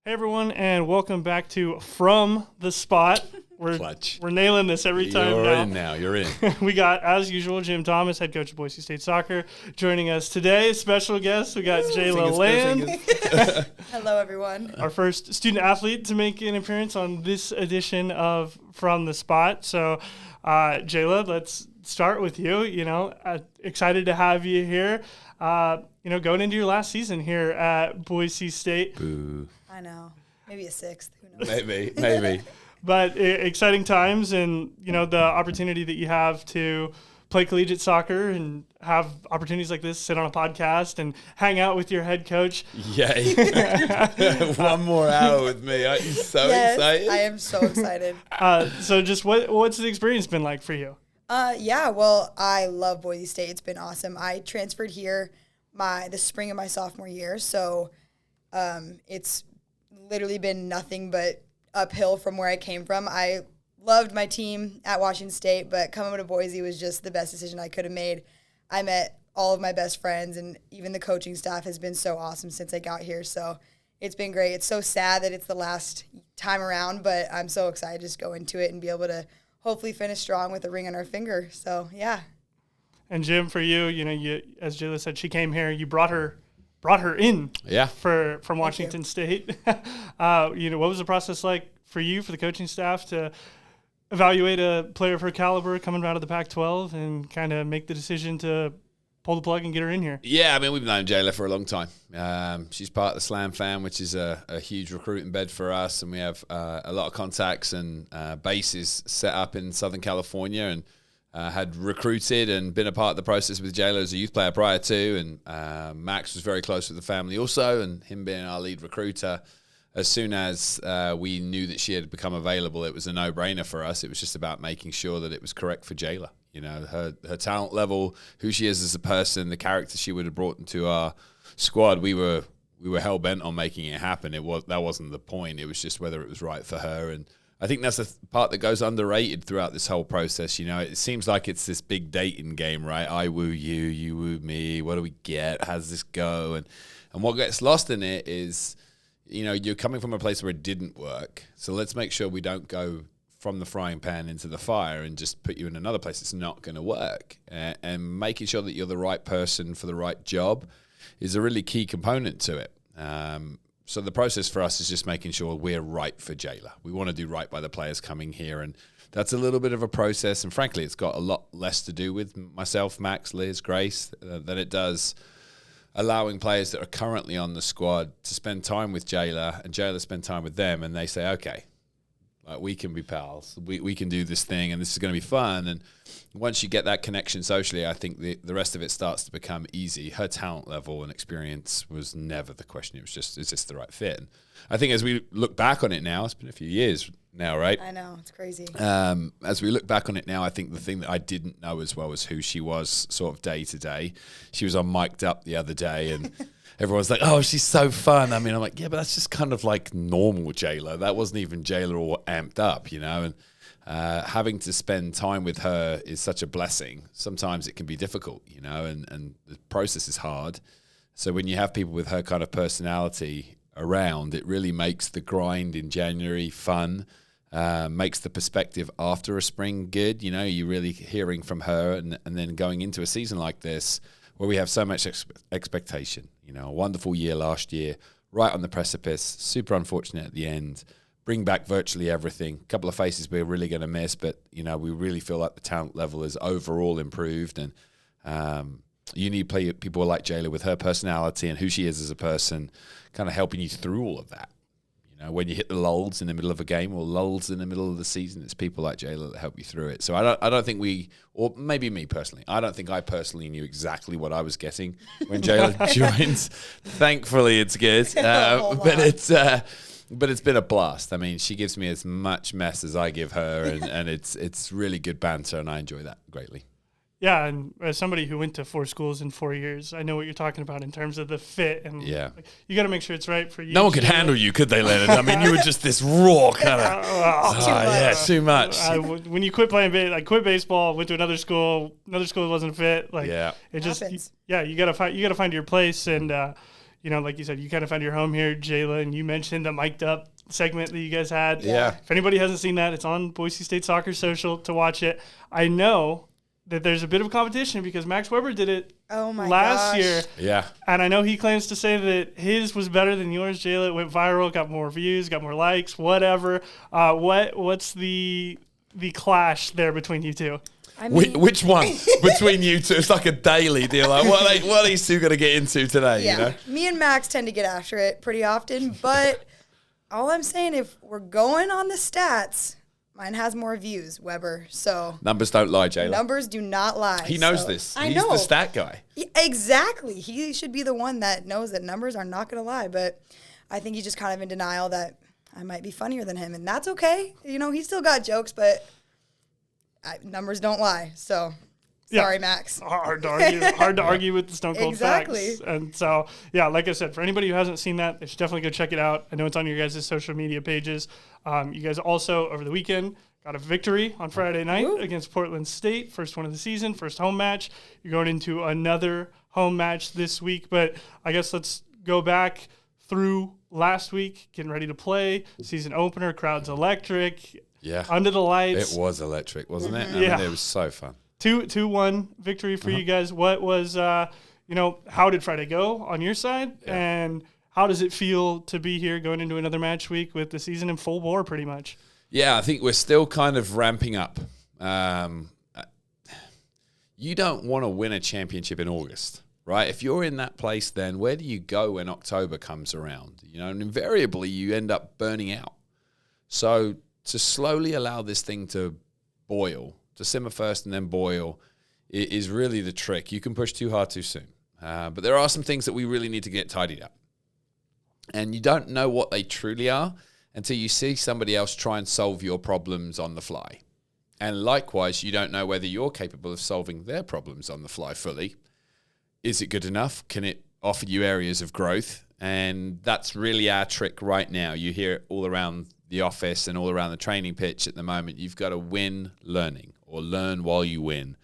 Hey everyone, and welcome back to From the Spot. We're nailing this every time. You're in now. You're in. We got, as usual, Jim Thomas, head coach of Boise State Soccer, joining us today. Special guest, we got Jayla Land. Hello, everyone. Our first student athlete to make an appearance on this edition of From the Spot. So, Jayla, let's start with you. Excited to have you here. Going into your last season here at Boise State. Boo. I know. Maybe a sixth. Who knows? Maybe. But exciting times, and the opportunity that you have to play collegiate soccer and have opportunities like this, sit on a podcast and hang out with your head coach. Yay. 1 more hour with me. Aren't you so excited? I am so excited. So just what's the experience been like for you? Well, I love Boise State. It's been awesome. I transferred here the spring of my sophomore year, so it's literally been nothing but uphill from where I came from. I loved my team at Washington State, but coming to Boise was just the best decision I could have made. I met all of my best friends, and even the coaching staff has been so awesome since I got here. So it's been great. It's so sad that it's the last time around, but I'm so excited to just go into it and be able to hopefully finish strong with a ring on our finger. So, yeah. And Jim, for you, you, as Jayla said, she came here. You brought her in from Washington State. What was the process like for you, for the coaching staff, to evaluate a player of her caliber coming out of the Pac-12 and kind of make the decision to pull the plug and get her in here? Yeah, we've known Jayla for a long time. She's part of the Slam Fam, which is a huge recruiting bed for us, and we have a lot of contacts and bases set up in Southern California, and had recruited and been a part of the process with Jayla as a youth player prior to, and Max was very close with the family also, and him being our lead recruiter. As soon as we knew that she had become available, it was a no-brainer for us. It was just about making sure that it was correct for Jayla. Her talent level, who she is as a person, the character she would have brought into our squad. We were hell-bent on making it happen. That wasn't the point. It was just whether it was right for her. And I think that's the part that goes underrated throughout this whole process. It seems like it's this big dating game, right? I woo you, you woo me. What do we get? How does this go? And what gets lost in it is, you're coming from a place where it didn't work. So let's make sure we don't go from the frying pan into the fire and just put you in another place that's not going to work. And making sure that you're the right person for the right job is a really key component to it. So the process for us is just making sure we're right for Jayla. We want to do right by the players coming here, and that's a little bit of a process. And frankly, it's got a lot less to do with myself, Max, Liz, Grace, than it does allowing players that are currently on the squad to spend time with Jayla, and Jayla spend time with them, and they say, okay, we can be pals. We can do this thing, and this is going to be fun. And once you get that connection socially, I think the rest of it starts to become easy. Her talent level and experience was never the question. It was just, is this the right fit? And I think as we look back on it now, it's been a few years now, right? I know. It's crazy. As we look back on it now, I think the thing that I didn't know as well was who she was sort of day to day. She was on Mic'd Up the other day, and everyone's like, oh, she's so fun. I'm like, yeah, but that's just kind of like normal Jayla. That wasn't even Jayla all amped up, and having to spend time with her is such a blessing. Sometimes it can be difficult, and the process is hard. So when you have people with her kind of personality around, it really makes the grind in January fun, makes the perspective after a spring good. You're really hearing from her, and then going into a season like this where we have so much expectation. A wonderful year last year, right on the precipice, super unfortunate at the end, bring back virtually everything. A couple of faces we're really going to miss, but, we really feel like the talent level is overall improved. And you need people like Jayla with her personality and who she is as a person, kind of helping you through all of that. When you hit the lulls in the middle of a game or lulls in the middle of the season, it's people like Jayla that help you through it. So I don't think or maybe me personally, I don't think I personally knew exactly what I was getting when Jayla joins. Thankfully, it's good, but it's been a blast. She gives me as much mess as I give her, and it's really good banter, and I enjoy that greatly. Yeah, and as somebody who went to 4 schools in 4 years, I know what you're talking about in terms of the fit. And you got to make sure it's right for you. No one could handle you, could they, Leonard? You were just this raw kind of. Too much. When you quit playing, quit baseball, went to another school wasn't fit. It just happens. you got to find your place. And like you said, you kind of found your home here, Jayla, and you mentioned the mic'd up segment that you guys had. Yeah. If anybody hasn't seen that, it's on Boise State Soccer Social to watch it. I know that there's a bit of competition because Max Weber did it last year. Yeah. And I know he claims to say that his was better than yours, Jayla. It went viral, got more views, got more likes, whatever. What's the clash there between you two? I mean, Which one between you two? It's like a daily deal. Like, what are these two going to get into today? Yeah, You know? me and Max tend to get after it pretty often, but all I'm saying, if we're going on the stats, mine has more views, Weber. So Numbers don't lie, Jayla. numbers do not lie. He knows so this. I He's know. the stat guy. Exactly. He should be the one that knows that numbers are not going to lie, but I think he's just kind of in denial that I might be funnier than him, and that's okay. He's still got jokes, but numbers don't lie. So sorry, Max. Hard to argue with the Stone Cold Exactly. facts. And so, yeah, like I said, for anybody who hasn't seen that, they should definitely go check it out. I know it's on your guys' social media pages. You guys also, over the weekend, got a victory on Friday night against Portland State. First one of the season, first home match. You're going into another home match this week. But I guess let's go back through last week, getting ready to play. Season opener, crowd's electric. Yeah. Under the lights. It was electric, wasn't it? I Yeah. mean, it was so fun. 2-1 victory for you guys. What was, how did Friday go on your side? Yeah. And how does it feel to be here going into another match week with the season in full bore pretty much? Yeah, I think we're still kind of ramping up. You don't want to win a championship in August, right? If you're in that place, then where do you go when October comes around? And invariably you end up burning out. So to slowly allow this thing to boil, to simmer first and then boil, is really the trick. You can push too hard too soon. But there are some things that we really need to get tidied up. And you don't know what they truly are until you see somebody else try and solve your problems on the fly. And likewise, you don't know whether you're capable of solving their problems on the fly fully. Is it good enough? Can it offer you areas of growth? And that's really our trick right now. You hear it all around the office and all around the training pitch at the moment. You've got to win learning, or learn while you win.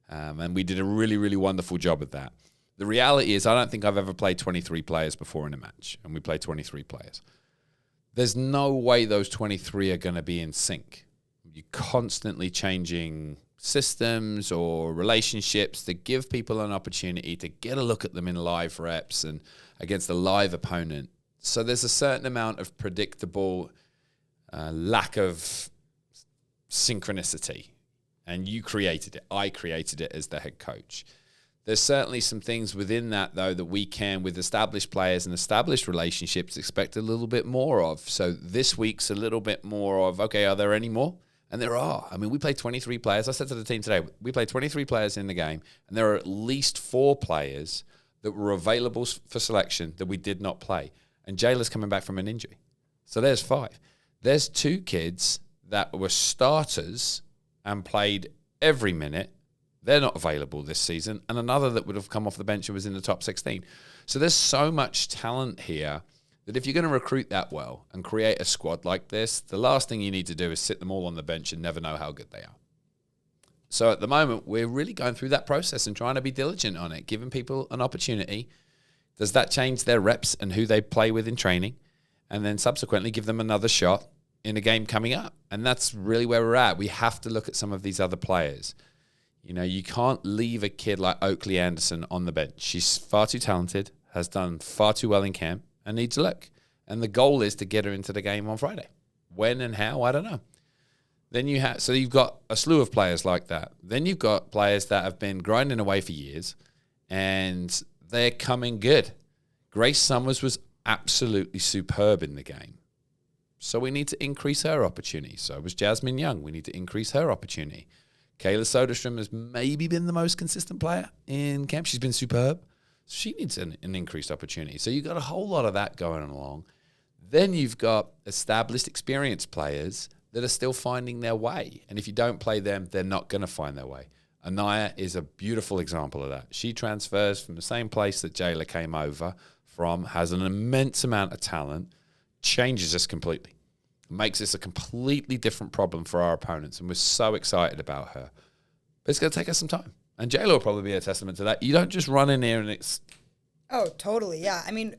And we did a really, really wonderful job of that. The reality is I don't think I've ever played 23 players before in a match, and we play 23 players. There's no way those 23 are going to be in sync. You're constantly changing systems or relationships to give people an opportunity to get a look at them in live reps and against a live opponent. So there's a certain amount of predictable lack of synchronicity. And you created it. I created it as the head coach. There's certainly some things within that, though, that we can, with established players and established relationships, expect a little bit more of. So this week's a little bit more of, okay, are there any more? And there are. I mean, we played 23 players. I said to the team today, we played 23 players in the game, and there are at least 4 players that were available for selection that we did not play. And Jayla's coming back from an injury. So there's 5. There's 2 kids that were starters and played every minute. They're not available this season. And another that would have come off the bench and was in the top 16. So there's so much talent here that if you're going to recruit that well and create a squad like this, the last thing you need to do is sit them all on the bench and never know how good they are. So at the moment, we're really going through that process and trying to be diligent on it, giving people an opportunity. Does that change their reps and who they play with in training? And then subsequently give them another shot in a game coming up. And that's really where we're at. We have to look at some of these other players. You can't leave a kid like Oakley Anderson on the bench. She's far too talented, has done far too well in camp, and needs a look. And the goal is to get her into the game on Friday. When and how, I don't know. Then you've got a slew of players like that. Then you've got players that have been grinding away for years, and they're coming good. Grace Summers was absolutely superb in the game. So we need to increase her opportunity. So was Jasmine Young. We need to increase her opportunity. Kayla Soderstrom has maybe been the most consistent player in camp. She's been superb. She needs an increased opportunity. So you've got a whole lot of that going along. Then you've got established, experienced players that are still finding their way. And if you don't play them, they're not going to find their way. Anaya is a beautiful example of that. She transfers from the same place that Jayla came over from, has an immense amount of talent, changes us completely. Makes this a completely different problem for our opponents, and we're so excited about her. But it's going to take us some time. And Jayla will probably be a testament to that. You don't just run in here and it's... Oh, totally, yeah. I mean,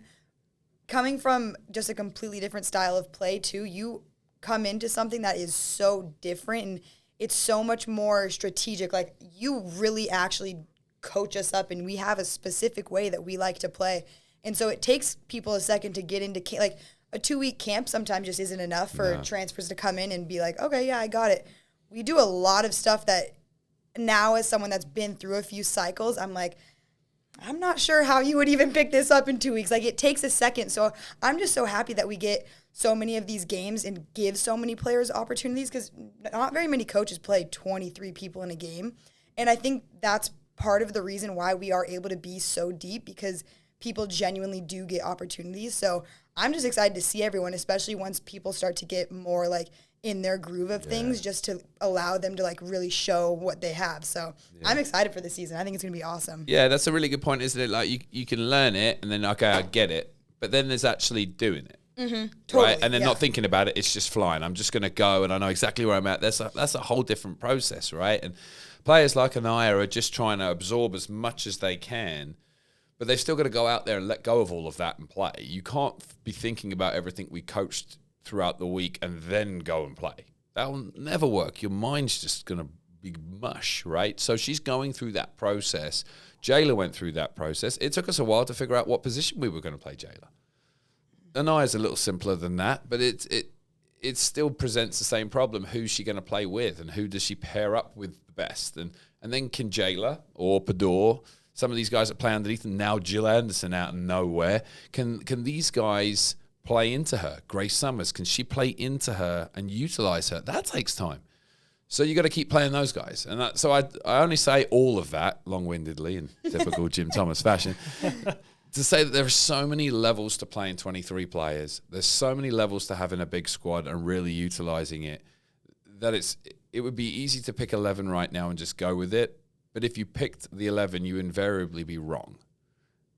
coming from just a completely different style of play too, you come into something that is so different and it's so much more strategic. Like, you really actually coach us up, and we have a specific way that we like to play. And so it takes people a second to get into like a 2-week camp sometimes just isn't enough for transfers to come in and be like, okay, yeah, I got it. We do a lot of stuff that now, as someone that's been through a few cycles, I'm like, I'm not sure how you would even pick this up in 2 weeks. Like, it takes a second. So I'm just so happy that we get so many of these games and give so many players opportunities, because not very many coaches play 23 people in a game. And I think that's part of the reason why we are able to be so deep, because people genuinely do get opportunities. So I'm just excited to see everyone, especially once people start to get more like in their groove of things, just to allow them to like really show what they have. So I'm excited for the season. I think it's going to be awesome. Yeah, that's a really good point, isn't it? Like, you can learn it and then, okay, I get it. But then there's actually doing it. Totally, right? And then not thinking about it, it's just flying. I'm just going to go and I know exactly where I'm at. That's a whole different process, right? And players like Anaya are just trying to absorb as much as they can, but they've still got to go out there and let go of all of that and play. You can't be thinking about everything we coached throughout the week and then go and play. That will never work. Your mind's just going to be mush, right? So she's going through that process. Jayla went through that process. It took us a while to figure out what position we were going to play Jayla. Anaya's a little simpler than that, but it still presents the same problem. Who's she going to play with, and who does she pair up with the best? And then can Jayla or Pador, some of these guys that play underneath, and now Jill Anderson out of nowhere, can these guys play into her? Grace Summers, can she play into her and utilize her? That takes time. So you got to keep playing those guys. And so I only say all of that long-windedly in typical Jim Thomas fashion to say that there are so many levels to playing 23 players. There's so many levels to having a big squad and really utilizing it, that it would be easy to pick 11 right now and just go with it. But if you picked the 11, you invariably be wrong.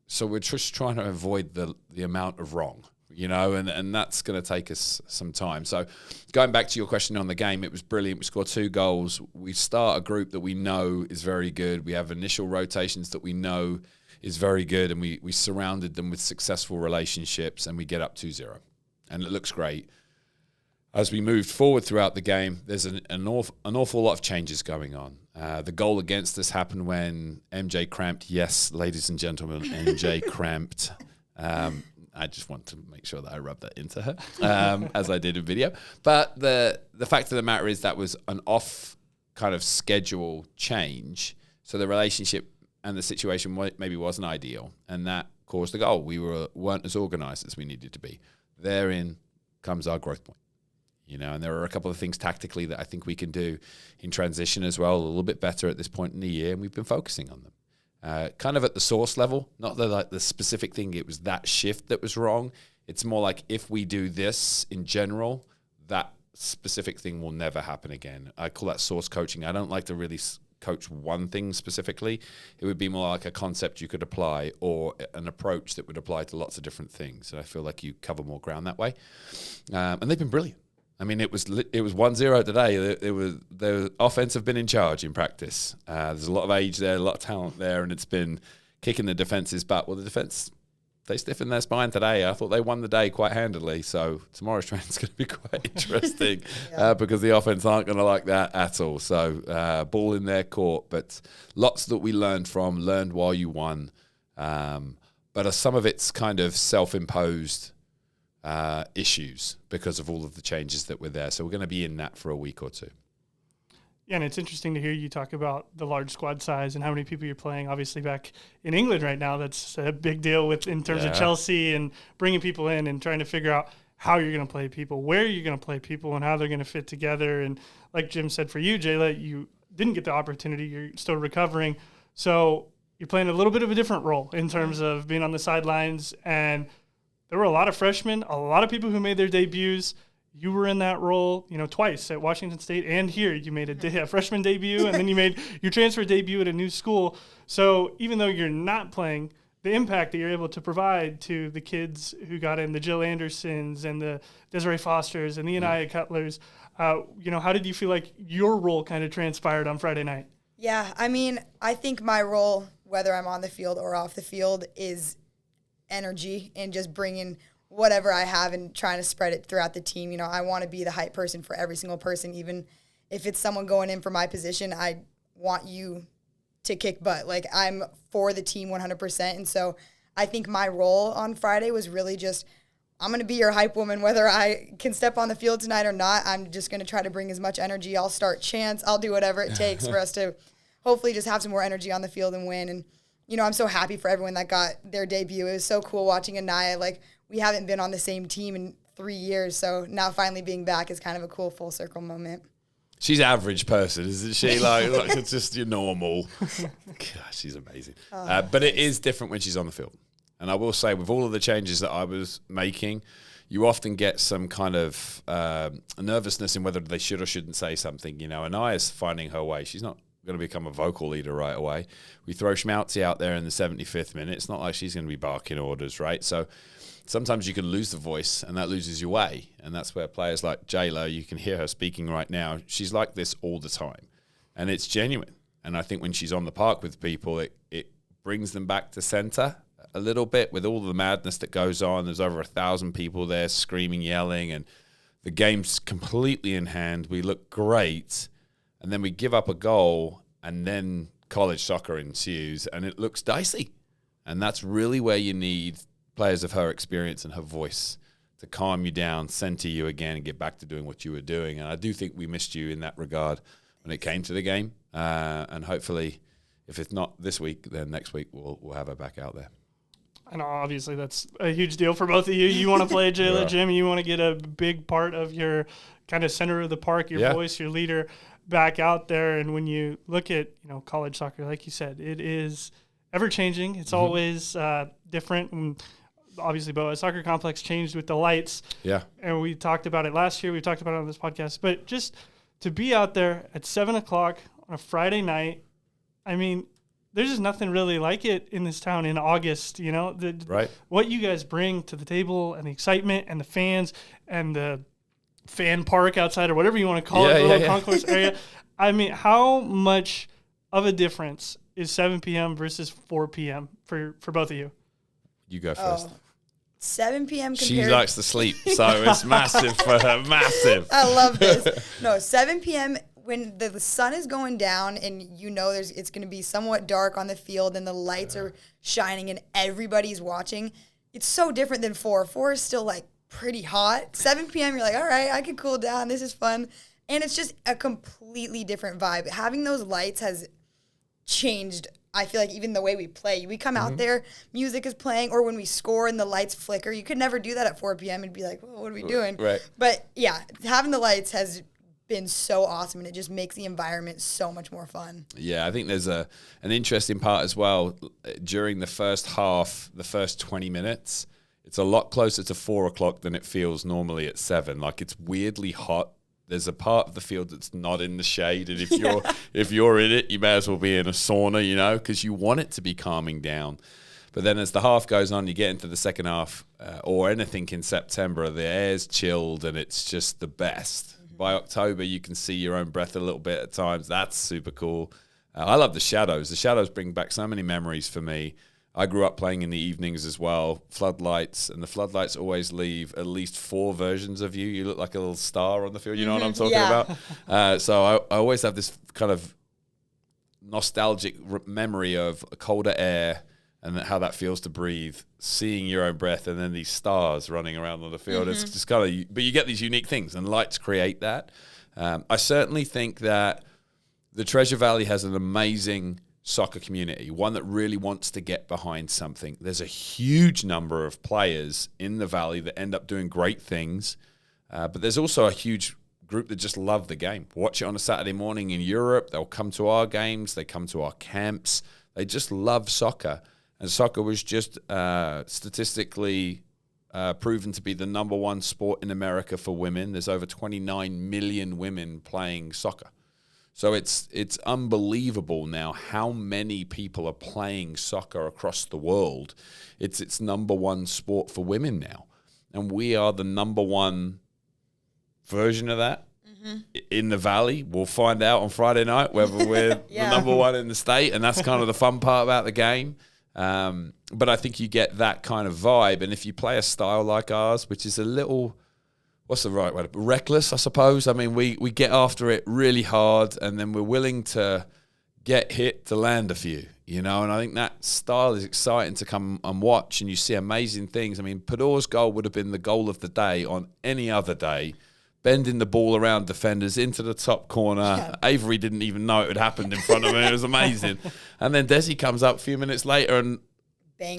So we're just trying to avoid the amount of wrong, and that's going to take us some time. So going back to your question on the game, it was brilliant. We scored 2 goals. We start a group that we know is very good. We have initial rotations that we know is very good, and we surrounded them with successful relationships, and we get up 2-0. And it looks great. As we moved forward throughout the game, there's an awful lot of changes going on. The goal against us happened when MJ cramped. Yes, ladies and gentlemen, MJ cramped. I just want to make sure that I rub that into her, as I did in video. But the fact of the matter is that was an off kind of schedule change. So the relationship and the situation maybe wasn't ideal, and that caused the goal. We weren't as organized as we needed to be. Therein comes our growth point. And there are a couple of things tactically that I think we can do in transition as well, a little bit better at this point in the year, and we've been focusing on them. Kind of at the source level, not the specific thing, it was that shift that was wrong. It's more like, if we do this in general, that specific thing will never happen again. I call that source coaching. I don't like to really coach one thing specifically. It would be more like a concept you could apply, or an approach that would apply to lots of different things. And I feel like you cover more ground that way. And they've been brilliant. I mean, it was 1-0 today. The offense have been in charge in practice. There's a lot of age there, a lot of talent there, and it's been kicking the defense's butt. Well, the defense, they stiffened their spine today. I thought they won the day quite handily. So tomorrow's training is going to be quite interesting because the offense aren't going to like that at all. So ball in their court, but lots that we learned while you won. But some of it's kind of self-imposed issues because of all of the changes that were there. So we're going to be in that for a week or two. Yeah, and it's interesting to hear you talk about the large squad size and how many people you're playing. Obviously, back in England right now, that's a big deal in terms of Chelsea and bringing people in and trying to figure out how you're going to play people, where you're going to play people, and how they're going to fit together. And like Jim said, for you, Jayla, you didn't get the opportunity. You're still recovering. So you're playing a little bit of a different role in terms of being on the sidelines. And there were a lot of freshmen, a lot of people who made their debuts. You were in that role, twice at Washington State and here. You made a freshman debut, and then you made your transfer debut at a new school. So even though you're not playing, the impact that you're able to provide to the kids who got in, the Jill Andersons and the Desiree Fosters and the Anaya Cutlers, how did you feel like your role kind of transpired on Friday night? Yeah, I mean, I think my role, whether I'm on the field or off the field, is energy and just bringing whatever I have and trying to spread it throughout the team. You know, I want to be the hype person for every single person, even if it's someone going in for my position. I want you to kick butt. Like, I'm for the team 100%. And so I think my role on Friday was really just, I'm going to be your hype woman, whether I can step on the field tonight or not. I'm just going to try to bring as much energy. I'll start chants. I'll do whatever it takes for us to hopefully just have some more energy on the field and win. And, you know, I'm so happy for everyone that got their debut. It was so cool watching Anaya. Like, we haven't been on the same team in 3 years, so now finally being back is kind of a cool full circle moment. She's average person, isn't she? Like it's just your normal. God, she's amazing. But it is different when she's on the field. And I will say, with all of the changes that I was making, you often get some kind of nervousness in whether they should or shouldn't say something. You know, Anaya's finding her way. She's not going to become a vocal leader right away. We throw Schmaltzy out there in the 75th minute. It's not like she's going to be barking orders, right? So sometimes you can lose the voice and that loses your way. And that's where players like Jayla, you can hear her speaking right now. She's like this all the time. And it's genuine. And I think when she's on the park with people, it brings them back to center a little bit with all the madness that goes on. There's over 1,000 people there screaming, yelling, and the game's completely in hand. We look great. And then we give up a goal, and then college soccer ensues, and it looks dicey. And that's really where you need players of her experience and her voice to calm you down, center you again, and get back to doing what you were doing. And I do think we missed you in that regard when it came to the game. And hopefully, if it's not this week, then next week we'll have her back out there. And obviously that's a huge deal for both of you. You want to play Jayla, yeah. Jim. You want to get a big part of your kind of center of the park, your voice, your leader back out there. And when you look at, you know, college soccer, like you said, it is ever changing. It's always different. And obviously, Boa Soccer Complex changed with the lights. Yeah. And we talked about it last year. We talked about it on this podcast. But just to be out there at 7 o'clock on a Friday night, I mean, there's just nothing really like it in this town in August, you know? Right. What you guys bring to the table and the excitement and the fans and the fan park outside or whatever you want to call it, the little concourse area. I mean, how much of a difference is 7 p.m. versus 4 p.m. for both of you? You go first. 7 p.m. She likes to sleep, so it's massive for her. Massive. I love this. No, 7 p.m. when the sun is going down and you know it's going to be somewhat dark on the field and the lights are shining and everybody's watching, it's so different than 4. 4 is still like pretty hot. 7 p.m. you're like, all right, I can cool down. This is fun. And it's just a completely different vibe. Having those lights has changed, I feel like, even the way we play. We come out there, music is playing, or when we score and the lights flicker. You could never do that at 4 p.m. and be like, well, what are we doing? Right. But, yeah, having the lights has been so awesome, and it just makes the environment so much more fun. Yeah, I think there's an interesting part as well. During the first half, the first 20 minutes, it's a lot closer to 4 o'clock than it feels normally at 7. Like, it's weirdly hot. There's a part of the field that's not in the shade, and if you're in it, you may as well be in a sauna, you know, because you want it to be calming down. But then as the half goes on, you get into the second half, or anything in September, the air's chilled and it's just the best. By October, you can see your own breath a little bit at times. That's super cool. I love the shadows. The shadows bring back so many memories for me. I grew up playing in the evenings as well, floodlights, and the floodlights always leave at least 4 versions of you. You look like a little star on the field. You know what I'm talking about? So I always have this kind of nostalgic memory of colder air and how that feels to breathe, seeing your own breath, and then these stars running around on the field. It's just kind of, but you get these unique things, and lights create that. I certainly think that the Treasure Valley has an amazing soccer community, one that really wants to get behind something. There's a huge number of players in the Valley that end up doing great things, but there's also a huge group that just love the game. Watch it on a Saturday morning in Europe. They'll come to our games. They come to our camps. They just love soccer. And soccer was just statistically proven to be the number 1 sport in America for women. There's over 29 million women playing soccer. So it's unbelievable now how many people are playing soccer across the world. It's number 1 sport for women now. And we are the number 1 version of that in the Valley. We'll find out on Friday night whether we're the number 1 in the state. And that's kind of the fun part about the game. But I think you get that kind of vibe. And if you play a style like ours, which is a little, what's the right word? Reckless, I suppose. I mean, we get after it really hard, and then we're willing to get hit to land a few, and I think that style is exciting to come and watch, and you see amazing things. I mean, Podor's goal would have been the goal of the day on any other day, bending the ball around defenders into the top corner. Yeah. Avery didn't even know it had happened in front of him. It was amazing. And then Desi comes up a few minutes later and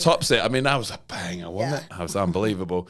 tops it. I mean, that was a banger, wasn't it? That was unbelievable.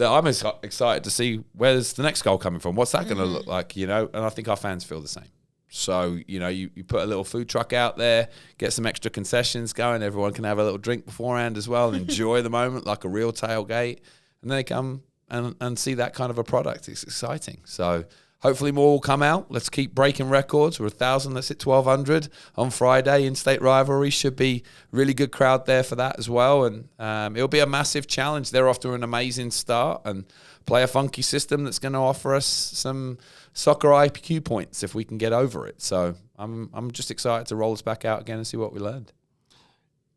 I'm excited to see where's the next goal coming from. What's that going to look like, And I think our fans feel the same. So, you put a little food truck out there, get some extra concessions going. Everyone can have a little drink beforehand as well and enjoy the moment like a real tailgate. And then they come and see that kind of a product. It's exciting. So hopefully more will come out. Let's keep breaking records. We're 1,000. Let's hit 1,200 on Friday. In-state rivalry should be really good crowd there for that as well. And it'll be a massive challenge. They're off to an amazing start and play a funky system that's going to offer us some soccer IQ points if we can get over it. So I'm just excited to roll us back out again and see what we learned.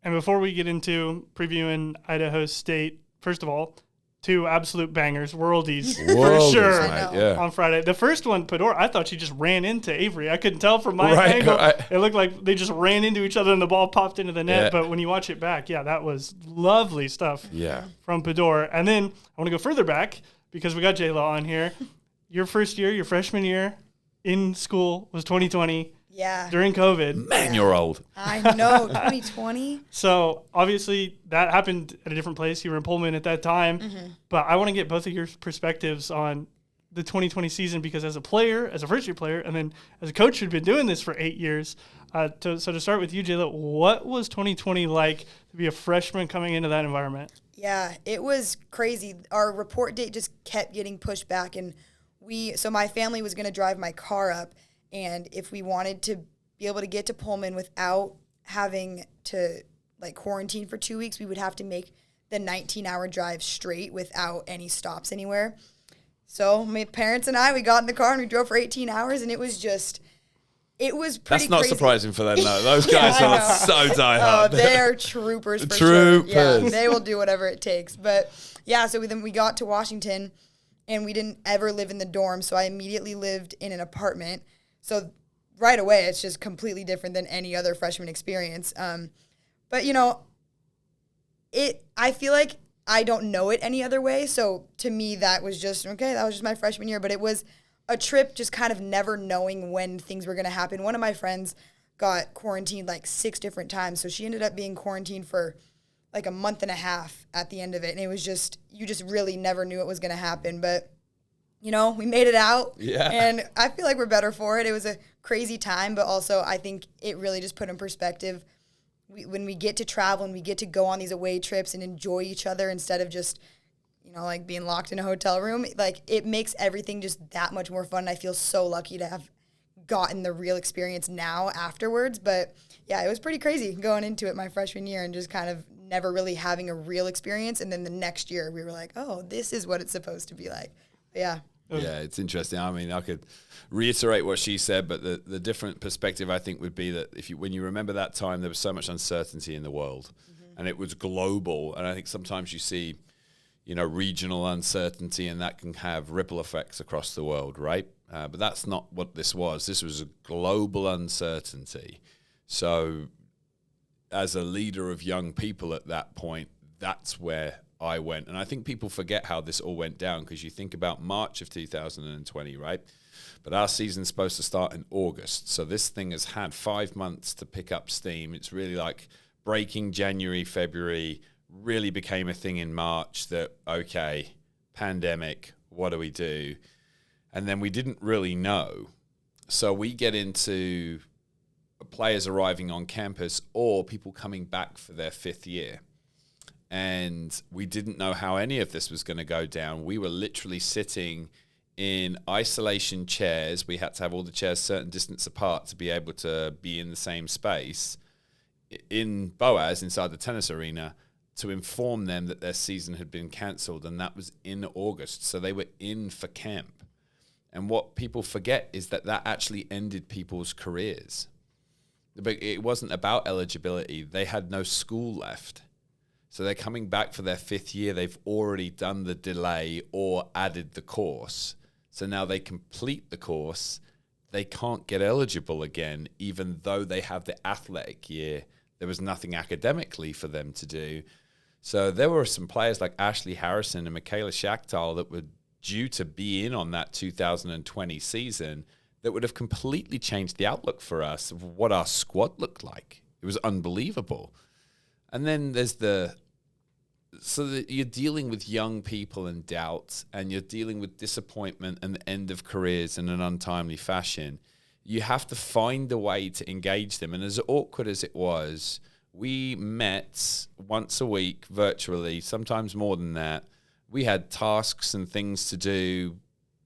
And before we get into previewing Idaho State, first of all, 2 absolute bangers, worldies for sure on Friday. The first one, Podor, I thought she just ran into Avery. I couldn't tell from my angle. It looked like they just ran into each other and the ball popped into the net. Yeah. But when you watch it back, that was lovely stuff from Podor. And then I want to go further back because we got J-Law on here. Your first year, your freshman year in school was 2020. Yeah. During COVID. Man, you're old. I know, 2020. So, obviously, that happened at a different place. You were in Pullman at that time. Mm-hmm. But I want to get both of your perspectives on the 2020 season because as a player, as a first-year player, and then as a coach who'd been doing this for 8 years, so to start with you, Jayla, what was 2020 like to be a freshman coming into that environment? Yeah, it was crazy. Our report date just kept getting pushed back, and so my family was going to drive my car up. And if we wanted to be able to get to Pullman without having to quarantine for 2 weeks, we would have to make the 19-hour drive straight without any stops anywhere. So my parents and we got in the car and we drove for 18 hours, and it was pretty That's not crazy. Surprising for them, though. Those guys are so diehard. Oh, they're troopers for sure. Yeah, they will do whatever it takes. But, so then we got to Washington, and we didn't ever live in the dorm, so I immediately lived in an apartment. So right away, it's just completely different than any other freshman experience. But, I feel like I don't know it any other way. So to me, that was just my freshman year. But it was a trip just kind of never knowing when things were going to happen. One of my friends got quarantined 6 different times. So she ended up being quarantined for a month and a half at the end of it. And it was just, you just really never knew it was going to happen. But we made it out, and I feel like we're better for it. It was a crazy time, but also I think it really just put in perspective when we get to travel and we get to go on these away trips and enjoy each other instead of just, being locked in a hotel room. It makes everything just that much more fun. I feel so lucky to have gotten the real experience now afterwards. But, it was pretty crazy going into it my freshman year and just kind of never really having a real experience. And then the next year we were like, oh, this is what it's supposed to be like. But yeah. Yeah, it's interesting. I mean, I could reiterate what she said, but the different perspective I think would be that when you remember that time, there was so much uncertainty in the world, and it was global. And I think sometimes you see, regional uncertainty, and that can have ripple effects across the world, right? But that's not what this was. This was a global uncertainty. So, as a leader of young people at that point, that's where I went. And I think people forget how this all went down because you think about March of 2020, right? But our season's supposed to start in August. So this thing has had 5 months to pick up steam. It's really like breaking January, February, really became a thing in March that, okay, pandemic, what do we do? And then we didn't really know. So we get into players arriving on campus or people coming back for their 5th year. And we didn't know how any of this was going to go down. We were literally sitting in isolation chairs. We had to have all the chairs certain distance apart to be able to be in the same space in Boaz, inside the tennis arena, to inform them that their season had been cancelled. And that was in August. So they were in for camp. And what people forget is that actually ended people's careers. But it wasn't about eligibility. They had no school left. So they're coming back for their 5th year. They've already done the delay or added the course. So now they complete the course. They can't get eligible again, even though they have the athletic year. There was nothing academically for them to do. So there were some players like Ashley Harrison and Michaela Schachtal that were due to be in on that 2020 season that would have completely changed the outlook for us of what our squad looked like. It was unbelievable. And then there's so that you're dealing with young people and doubts, and you're dealing with disappointment and the end of careers in an untimely fashion. You have to find a way to engage them. And as awkward as it was, we met once a week virtually, sometimes more than that. We had tasks and things to do.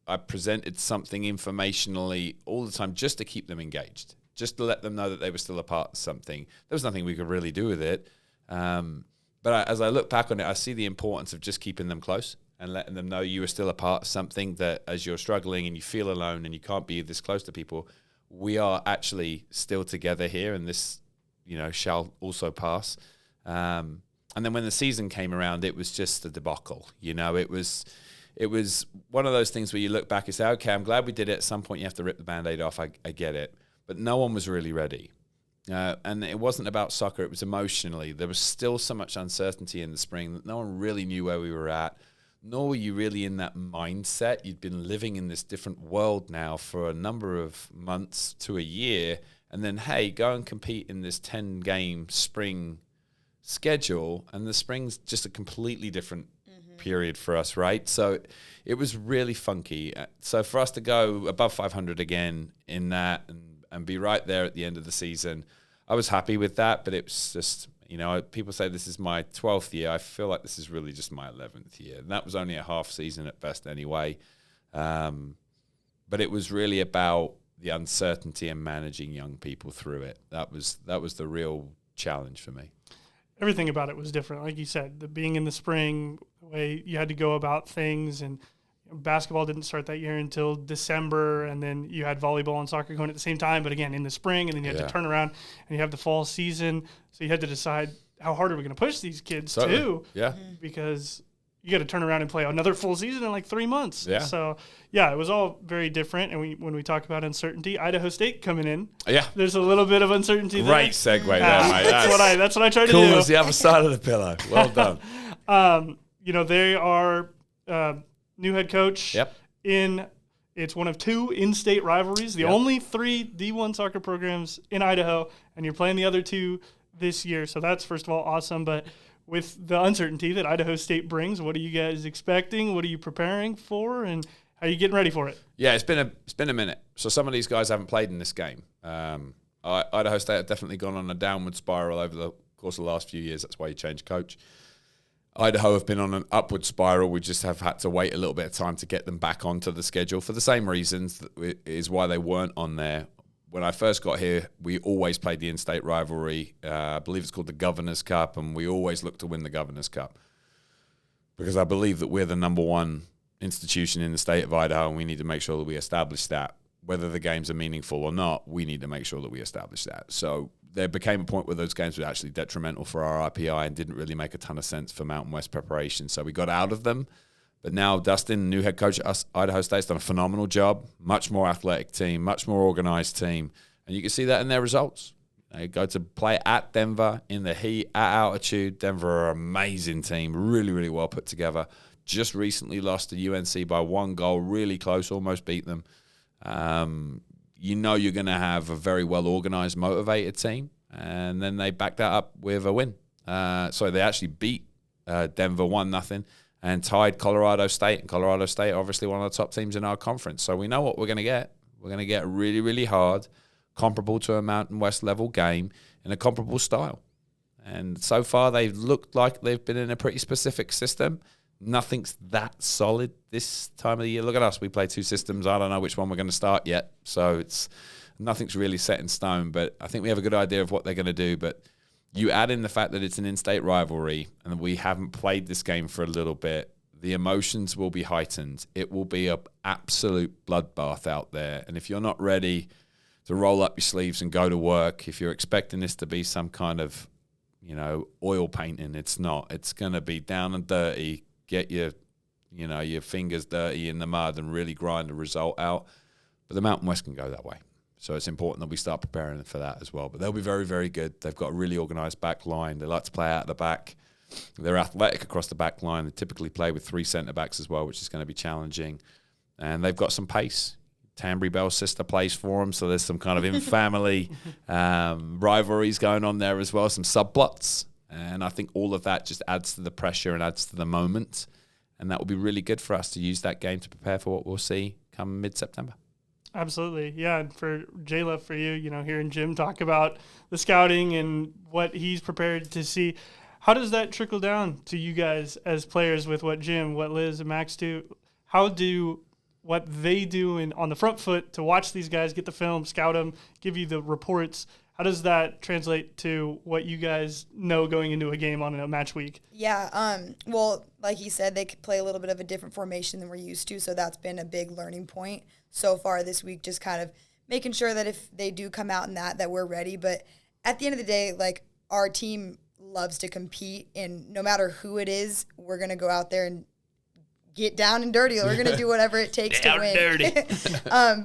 I presented something informationally all the time just to keep them engaged, just to let them know that they were still a part of something. There was nothing we could really do with it. But as I look back on it, I see the importance of just keeping them close and letting them know you are still a part of something, that as you're struggling and you feel alone and you can't be this close to people, we are actually still together here, and this, shall also pass. And then when the season came around, it was just a debacle. It was one of those things where you look back and say, okay, I'm glad we did it. At some point you have to rip the Band-Aid off. I get it. But no one was really ready. And it wasn't about soccer. It was emotionally. There was still so much uncertainty in the spring that no one really knew where we were at, nor were you really in that mindset. You'd been living in this different world now for a number of months to a year. And then, hey, go and compete in this 10-game spring schedule. And the spring's just a completely different period for us, right? So it was really funky. So for us to go above 500 again in that and be right there at the end of the season, I was happy with that, but it was just, people say this is my 12th year. I feel like this is really just my 11th year. And that was only a half season at best anyway. But it was really about the uncertainty and managing young people through it. That was the real challenge for me. Everything about it was different. Like you said, the being in the spring, the way you had to go about things, and basketball didn't start that year until December, and then you had volleyball and soccer going at the same time, but again in the spring, and then you had to turn around and you have the fall season. So you had to decide how hard are we going to push these kids too? Yeah. Because you got to turn around and play another full season in like 3 months. Yeah. So it was all very different. And when we talk about uncertainty, Idaho State coming in, there's a little bit of uncertainty there. Great segue there, mate. That's what I tried to do. Cool as the other side of the pillow. Well done. They are new head coach. Yep. It's one of 2 in-state rivalries, the only 3 D1 soccer programs in Idaho, and you're playing the other 2 this year. So that's, first of all, awesome. But with the uncertainty that Idaho State brings, what are you guys expecting? What are you preparing for? And how are you getting ready for it? Yeah, it's been a minute. So some of these guys haven't played in this game. Idaho State have definitely gone on a downward spiral over the course of the last few years. That's why you changed coach. Idaho have been on an upward spiral. We just have had to wait a little bit of time to get them back onto the schedule for the same reasons is why they weren't on there. When I first got here, we always played the in-state rivalry. I believe it's called the Governor's Cup, and we always look to win the Governor's Cup because I believe that we're the number 1 institution in the state of Idaho, and we need to make sure that we establish that. Whether the games are meaningful or not, we need to make sure that we establish that. So there became a point where those games were actually detrimental for our RPI and didn't really make a ton of sense for Mountain West preparation. So we got out of them. But now Dustin, new head coach at Idaho State's done a phenomenal job. Much more athletic team, much more organized team. And you can see that in their results. They go to play at Denver in the heat, at altitude. Denver are an amazing team, really, really well put together. Just recently lost to UNC by 1 goal, really close, almost beat them. You're going to have a very well-organized, motivated team. And then they back that up with a win. They actually beat Denver 1-0 and tied Colorado State. And Colorado State are obviously one of the top teams in our conference. So we know what we're going to get. We're going to get really, really hard, comparable to a Mountain West level game in a comparable style. And so far they've looked like they've been in a pretty specific system. Nothing's that solid this time of the year. Look at us. We play 2 systems. I don't know which one we're going to start yet. So nothing's really set in stone. But I think we have a good idea of what they're going to do. But you add in the fact that it's an in-state rivalry and we haven't played this game for a little bit, the emotions will be heightened. It will be an absolute bloodbath out there. And if you're not ready roll up your sleeves and go to work. If you're expecting this to be some kind of, oil painting, it's not. It's going to be down and dirty. Get your fingers dirty in the mud and really grind the result out. But the Mountain West can go that way. So it's important that we start preparing for that as well. But they'll be very, very good. They've got a really organised back line. They like to play out the back. They're athletic across the back line. They typically play with 3 centre-backs as well, which is going to be challenging. And they've got some pace. Tambry Bell's sister plays for them, so there's some kind of in-family rivalries going on there as well, some subplots. And I think all of that just adds to the pressure and adds to the moment. And that will be really good for us to use that game to prepare for what we'll see come mid-September. Absolutely. Yeah. And for Jayla, for you, hearing Jim talk about the scouting and what he's prepared to see, how does that trickle down to you guys as players with what Jim, what Liz and Max do? How do what they do on the front foot to watch these guys, get the film, scout them, give you the reports, how does that translate to what you guys know going into a game on a match week? Yeah, well, like he said, they could play a little bit of a different formation than we're used to, so that's been a big learning point so far this week, just kind of making sure that if they do come out in that we're ready. But at the end of the day, like, our team loves to compete, and no matter who it is, we're going to go out there and get down and dirty. We're going to do whatever it takes to win. Dirty.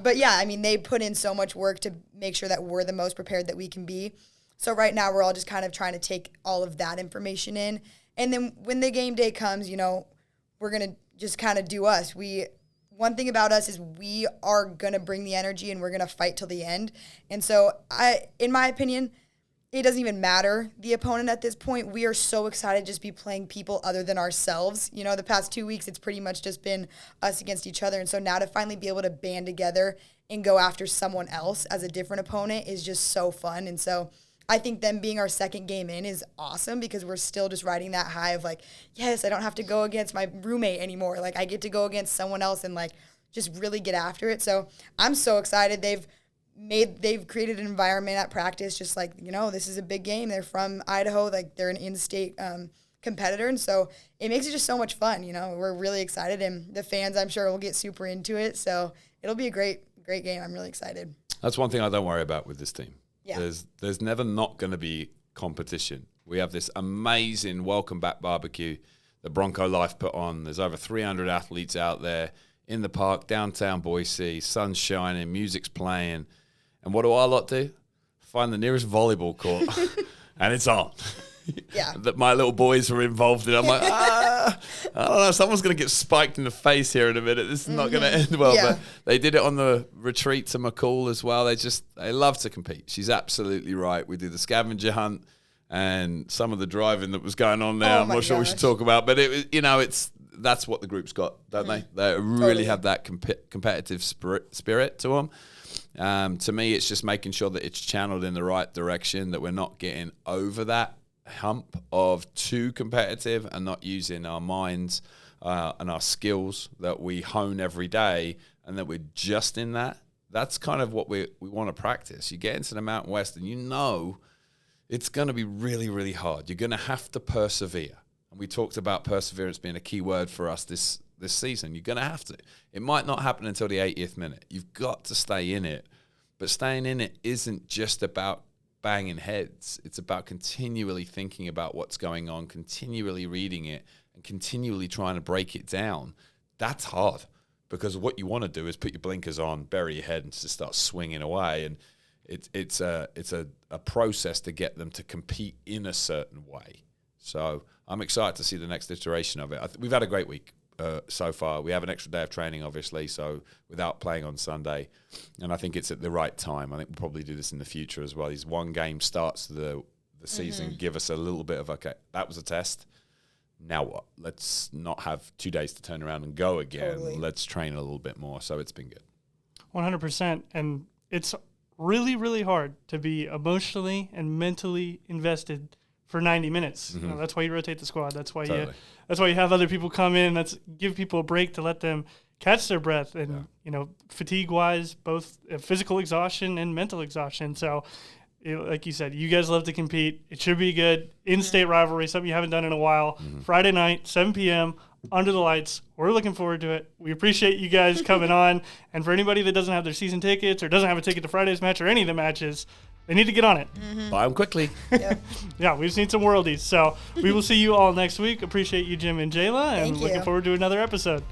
But yeah, I mean, they put in so much work to make sure that we're the most prepared that we can be. So right now we're all just kind of trying to take all of that information in. And then when the game day comes, we're going to just kind of do us. One thing about us is we are going to bring the energy and we're going to fight till the end. And so in my opinion, it doesn't even matter the opponent at this point. We are so excited to just be playing people other than ourselves. The past 2 weeks, it's pretty much just been us against each other. And so now to finally be able to band together and go after someone else as a different opponent is just so fun. And so I think them being our second game in is awesome because we're still just riding that high of like, yes, I don't have to go against my roommate anymore. Like, I get to go against someone else and like just really get after it. So I'm so excited. They've created an environment at practice just like, this is a big game. They're from Idaho, like they're an in-state competitor, and so it makes it just so much fun. We're really excited, and the fans, I'm sure, will get super into it. So it'll be a great game. I'm really excited. That's one thing I don't worry about with this team. Yeah. There's never not going to be competition. We have this amazing welcome back barbecue that Bronco Life put on. There's over 300 athletes out there in the park, downtown Boise, sun's shining, music's playing. And what do our lot do? Find the nearest volleyball court, and it's on. Yeah. That my little boys were involved in. I'm like, I don't know, someone's going to get spiked in the face here in a minute. This is not going to end well. Yeah. But they did it on the retreat to McCall as well. They love to compete. She's absolutely right. We did the scavenger hunt and some of the driving that was going on there. I'm not sure we should talk about, but it was, that's what the group's got, don't they? They really have that competitive spirit to them. To me, it's just making sure that it's channeled in the right direction, that we're not getting over that hump of too competitive and not using our minds and our skills that we hone every day, and that we're just in that. That's kind of what we want to practice. You get into the Mountain West and it's going to be really, really hard. You're going to have to persevere. And we talked about perseverance being a key word for us this season. You're going to have to. It might not happen until the 80th minute. You've got to stay in it. But staying in it isn't just about banging heads. It's about continually thinking about what's going on, continually reading it, and continually trying to break it down. That's hard because what you want to do is put your blinkers on, bury your head, and just start swinging away. And it's a process to get them to compete in a certain way. So I'm excited to see the next iteration of it. We've had a great week so far. We have an extra day of training, obviously, so without playing on Sunday. And I think it's at the right time. I think we'll probably do this in the future as well. These one game starts the season, give us a little bit of, okay, that was a test. Now what? Let's not have 2 days to turn around and go again. Totally. Let's train a little bit more. So it's been good. 100%. And it's really, really hard to be emotionally and mentally invested for 90 minutes. Mm-hmm. That's why you rotate the squad. That's why you have other people come in. That's give people a break to let them catch their breath and, fatigue-wise, both physical exhaustion and mental exhaustion. So, like you said, you guys love to compete. It should be good. In-state rivalry, something you haven't done in a while. Mm-hmm. Friday night, 7 p.m., under the lights. We're looking forward to it. We appreciate you guys coming on. And for anybody that doesn't have their season tickets or doesn't have a ticket to Friday's match or any of the matches, they need to get on it. Buy them quickly. Yep. Yeah, we've seen some worldies. So we will see you all next week. Appreciate you, Jim and Jayla, and Thank you. looking forward to another episode.